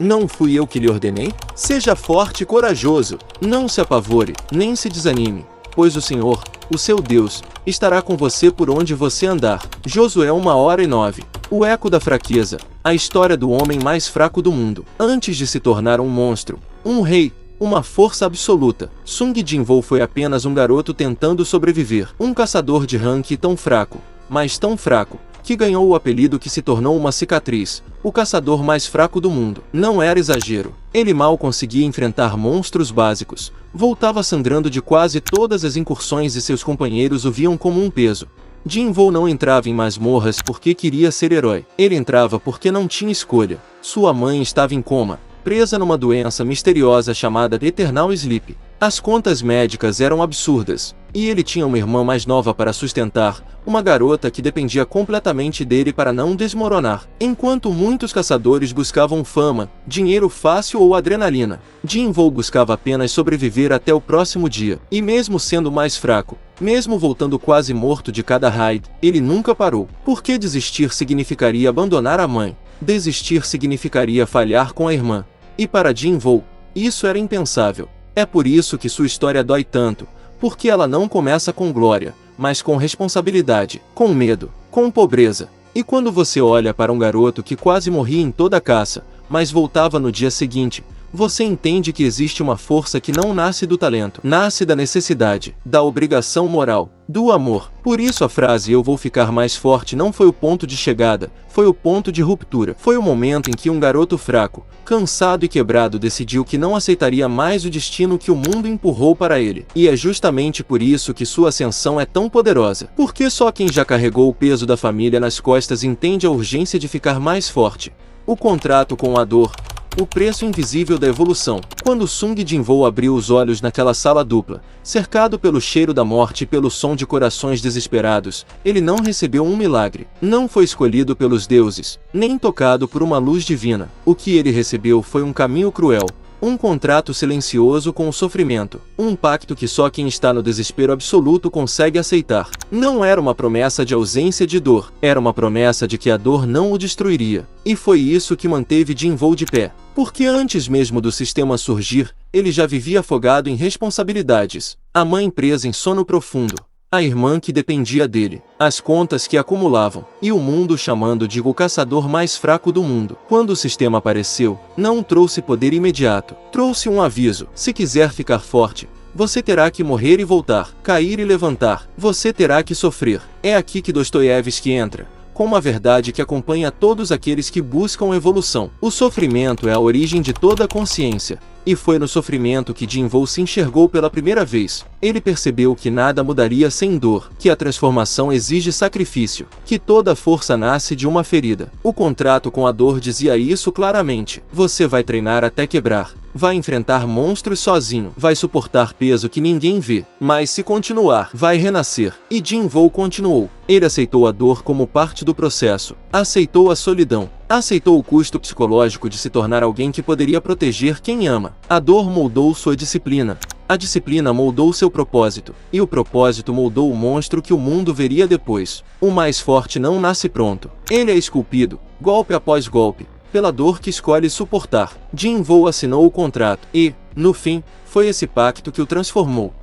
Não fui eu que lhe ordenei? Seja forte e corajoso, não se apavore, nem se desanime, pois o Senhor, o seu Deus, estará com você por onde você andar. Josué 1:9. O eco da fraqueza, a história do homem mais fraco do mundo. Antes de se tornar um monstro, um rei, uma força absoluta, Sung Jin-woo foi apenas um garoto tentando sobreviver. Um caçador de rank tão fraco, mas tão fraco, que ganhou o apelido que se tornou uma cicatriz, o caçador mais fraco do mundo. Não era exagero. Ele mal conseguia enfrentar monstros básicos, voltava sangrando de quase todas as incursões e seus companheiros o viam como um peso. Jin-woo não entrava em masmorras porque queria ser herói. Ele entrava porque não tinha escolha. Sua mãe estava em coma, presa numa doença misteriosa chamada Eternal Sleep. As contas médicas eram absurdas, e ele tinha uma irmã mais nova para sustentar, uma garota que dependia completamente dele para não desmoronar. Enquanto muitos caçadores buscavam fama, dinheiro fácil ou adrenalina, Jin-woo buscava apenas sobreviver até o próximo dia. E mesmo sendo mais fraco, mesmo voltando quase morto de cada raid, ele nunca parou. Porque desistir significaria abandonar a mãe. Desistir significaria falhar com a irmã. E para Jin-woo, isso era impensável. É por isso que sua história dói tanto, porque ela não começa com glória, mas com responsabilidade, com medo, com pobreza. E quando você olha para um garoto que quase morria em toda a caça, mas voltava no dia seguinte, você entende que existe uma força que não nasce do talento, nasce da necessidade, da obrigação moral, do amor. Por isso a frase "eu vou ficar mais forte" não foi o ponto de chegada, foi o ponto de ruptura. Foi o momento em que um garoto fraco, cansado e quebrado decidiu que não aceitaria mais o destino que o mundo empurrou para ele. E é justamente por isso que sua ascensão é tão poderosa. Porque só quem já carregou o peso da família nas costas entende a urgência de ficar mais forte. O contrato com a dor, o preço invisível da evolução. Quando Sung Jin-woo abriu os olhos naquela sala dupla, cercado pelo cheiro da morte e pelo som de corações desesperados, ele não recebeu um milagre. Não foi escolhido pelos deuses, nem tocado por uma luz divina. O que ele recebeu foi um caminho cruel. Um contrato silencioso com o sofrimento. Um pacto que só quem está no desespero absoluto consegue aceitar. Não era uma promessa de ausência de dor. Era uma promessa de que a dor não o destruiria. E foi isso que manteve Jin-woo de pé. Porque antes mesmo do sistema surgir, ele já vivia afogado em responsabilidades. A mãe presa em sono profundo. A irmã que dependia dele, as contas que acumulavam, e o mundo chamando de o caçador mais fraco do mundo. Quando o sistema apareceu, não trouxe poder imediato, trouxe um aviso: se quiser ficar forte, você terá que morrer e voltar, cair e levantar, você terá que sofrer. É aqui que Dostoiévski entra, com uma verdade que acompanha todos aqueles que buscam evolução. O sofrimento é a origem de toda a consciência. E foi no sofrimento que Jin-woo se enxergou pela primeira vez. Ele percebeu que nada mudaria sem dor, que a transformação exige sacrifício, que toda força nasce de uma ferida. O contrato com a dor dizia isso claramente. Você vai treinar até quebrar, vai enfrentar monstros sozinho, vai suportar peso que ninguém vê, mas se continuar, vai renascer. E Jin-woo continuou. Ele aceitou a dor como parte do processo, aceitou a solidão, aceitou o custo psicológico de se tornar alguém que poderia proteger quem ama. A dor moldou sua disciplina. A disciplina moldou seu propósito. E o propósito moldou o monstro que o mundo veria depois. O mais forte não nasce pronto. Ele é esculpido, golpe após golpe, pela dor que escolhe suportar. Jin-woo assinou o contrato. E, no fim, foi esse pacto que o transformou.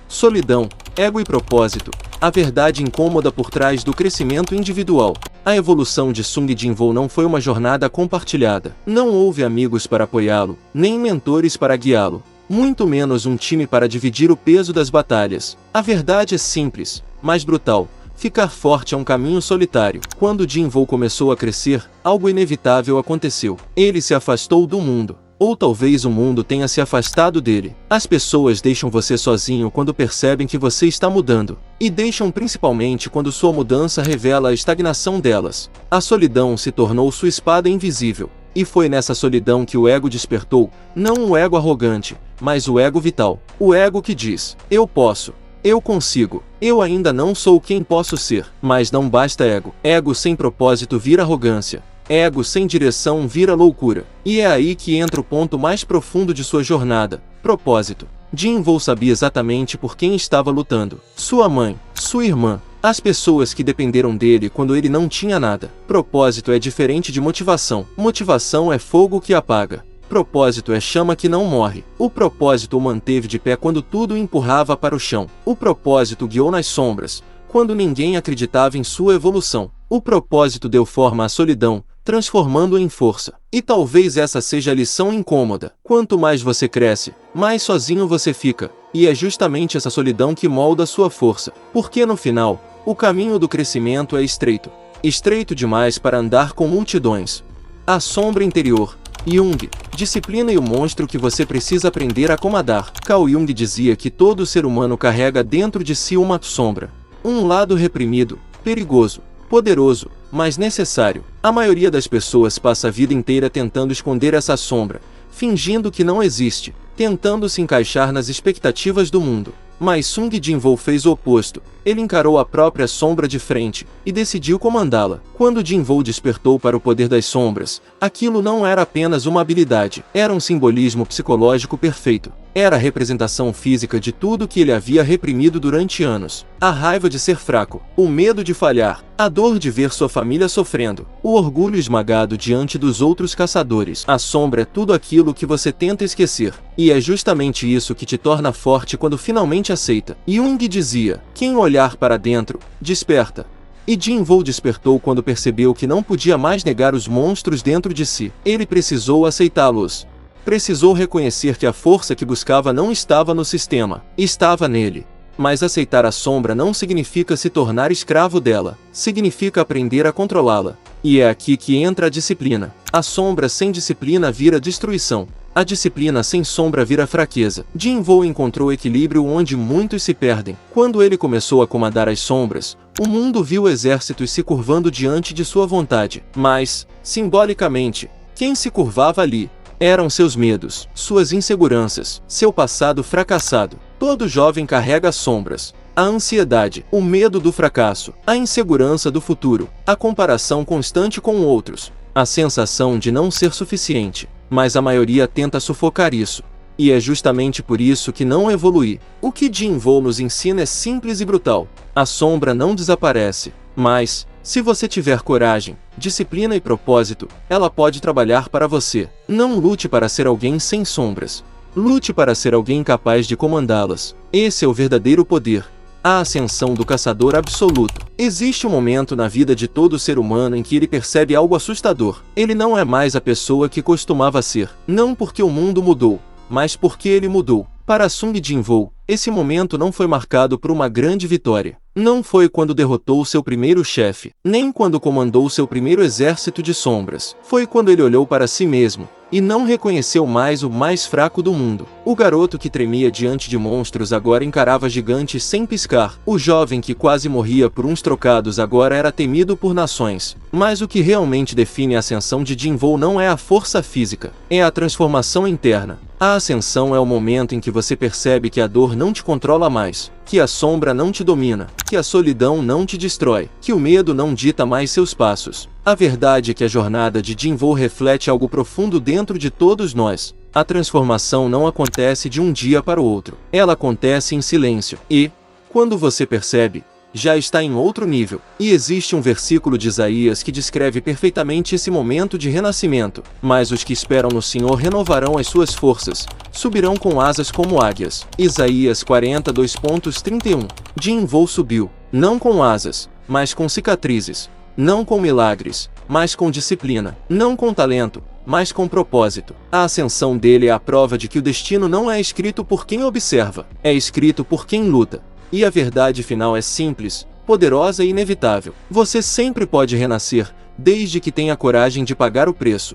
Solidão, ego e propósito. A verdade incômoda por trás do crescimento individual. A evolução de Sung Jin-woo não foi uma jornada compartilhada. Não houve amigos para apoiá-lo, nem mentores para guiá-lo, muito menos um time para dividir o peso das batalhas. A verdade é simples, mas brutal. Ficar forte é um caminho solitário. Quando Jin-woo começou a crescer, algo inevitável aconteceu. Ele se afastou do mundo. Ou talvez o mundo tenha se afastado dele. As pessoas deixam você sozinho quando percebem que você está mudando. E deixam principalmente quando sua mudança revela a estagnação delas. A solidão se tornou sua espada invisível. E foi nessa solidão que o ego despertou, não o ego arrogante, mas o ego vital. O ego que diz: eu posso. Eu consigo. Eu ainda não sou quem posso ser. Mas não basta ego. Ego sem propósito vira arrogância. Ego sem direção vira loucura. E é aí que entra o ponto mais profundo de sua jornada: propósito. Jin-woo sabia exatamente por quem estava lutando. Sua mãe, sua irmã, As pessoas que dependeram dele quando ele não tinha nada. Propósito é diferente de motivação. Motivação é fogo que apaga. Propósito é chama que não morre. O propósito o manteve de pé quando tudo o empurrava para o chão. O propósito o guiou nas sombras, quando ninguém acreditava em sua evolução. O propósito deu forma à solidão, transformando-a em força. E talvez essa seja a lição incômoda. Quanto mais você cresce, mais sozinho você fica. E é justamente essa solidão que molda sua força. Porque no final, o caminho do crescimento é estreito. Estreito demais para andar com multidões. A sombra interior. Jung, disciplina e o monstro que você precisa aprender a comandar. Carl Jung dizia que todo ser humano carrega dentro de si uma sombra. Um lado reprimido, perigoso, poderoso, mas necessário. A maioria das pessoas passa a vida inteira tentando esconder essa sombra, fingindo que não existe, tentando se encaixar nas expectativas do mundo. Mas Sung Jin-woo fez o oposto. Ele encarou a própria sombra de frente e decidiu comandá-la. Quando Jin-woo despertou para o poder das sombras, aquilo não era apenas uma habilidade, era um simbolismo psicológico perfeito. Era a representação física de tudo que ele havia reprimido durante anos. A raiva de ser fraco, o medo de falhar, a dor de ver sua família sofrendo, o orgulho esmagado diante dos outros caçadores. A sombra é tudo aquilo que você tenta esquecer. E é justamente isso que te torna forte quando finalmente aceita. Jung dizia, quem olhar para dentro, desperta. E Jin-woo despertou quando percebeu que não podia mais negar os monstros dentro de si. Ele precisou aceitá-los. Precisou reconhecer que a força que buscava não estava no sistema, estava nele. Mas aceitar a sombra não significa se tornar escravo dela, significa aprender a controlá-la. E é aqui que entra a disciplina. A sombra sem disciplina vira destruição. A disciplina sem sombra vira fraqueza. Jin-woo encontrou equilíbrio onde muitos se perdem. Quando ele começou a comandar as sombras, o mundo viu exércitos se curvando diante de sua vontade. Mas, simbolicamente, quem se curvava ali eram seus medos, suas inseguranças, seu passado fracassado. Todo jovem carrega sombras. A ansiedade, o medo do fracasso, a insegurança do futuro, a comparação constante com outros, a sensação de não ser suficiente. Mas a maioria tenta sufocar isso. E é justamente por isso que não evolui. O que Jin-woo nos ensina é simples e brutal. A sombra não desaparece, mas, se você tiver coragem, disciplina e propósito, ela pode trabalhar para você. Não lute para ser alguém sem sombras. Lute para ser alguém capaz de comandá-las. Esse é o verdadeiro poder. A ascensão do caçador absoluto. Existe um momento na vida de todo ser humano em que ele percebe algo assustador. Ele não é mais a pessoa que costumava ser. Não porque o mundo mudou, mas porque ele mudou. Para Sung Jin-woo, esse momento não foi marcado por uma grande vitória. Não foi quando derrotou seu primeiro chefe, nem quando comandou seu primeiro exército de sombras. Foi quando ele olhou para si mesmo e não reconheceu mais o mais fraco do mundo. O garoto que tremia diante de monstros agora encarava gigantes sem piscar. O jovem que quase morria por uns trocados agora era temido por nações. Mas o que realmente define a ascensão de Jin-woo não é a força física, é a transformação interna. A ascensão é o momento em que você percebe que a dor não te controla mais, que a sombra não te domina, que a solidão não te destrói, que o medo não dita mais seus passos. A verdade é que a jornada de Jin-woo reflete algo profundo dentro de todos nós. A transformação não acontece de um dia para o outro. Ela acontece em silêncio. E, quando você percebe, já está em outro nível. E existe um versículo de Isaías que descreve perfeitamente esse momento de renascimento. Mas os que esperam no Senhor renovarão as suas forças, subirão com asas como águias. Isaías 42:31. Jin-woo subiu, não com asas, mas com cicatrizes. Não com milagres, mas com disciplina. Não com talento, mas com propósito. A ascensão dele é a prova de que o destino não é escrito por quem observa, é escrito por quem luta. E a verdade final é simples, poderosa e inevitável. Você sempre pode renascer, desde que tenha coragem de pagar o preço.